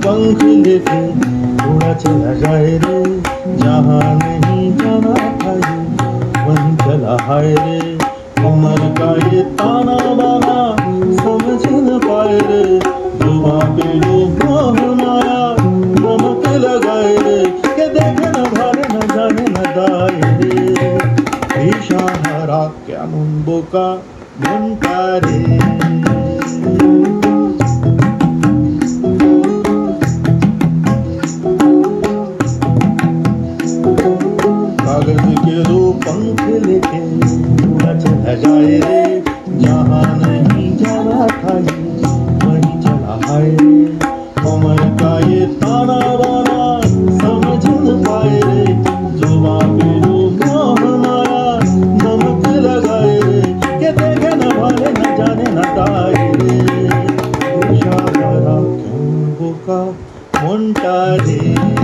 पंख लेके उड़ा चला जाए रे, जहाँ नहीं जाना था ये वहीं चला हाय रे। उम्र का ये ताना बाना समझ न पाए रे, जुबां पे जो मोह माया नमक लगाए रे, के देखे न भाले न जाने न दाए रे। इशारा क्या मुंबो का घंटा रे। कागज के दो पंख लेके उड़ा चला जाए रे, जहाँ नहीं जाना था ये वहीं चला हाय रे। उम्र का ये ताना बाना समझ न पाए रे, जुबां पे जो मोह माया नमक लगाए रे, के देखे न भाले न जाने न दाए रे। इशारा क्यों बोका मुंटा रे।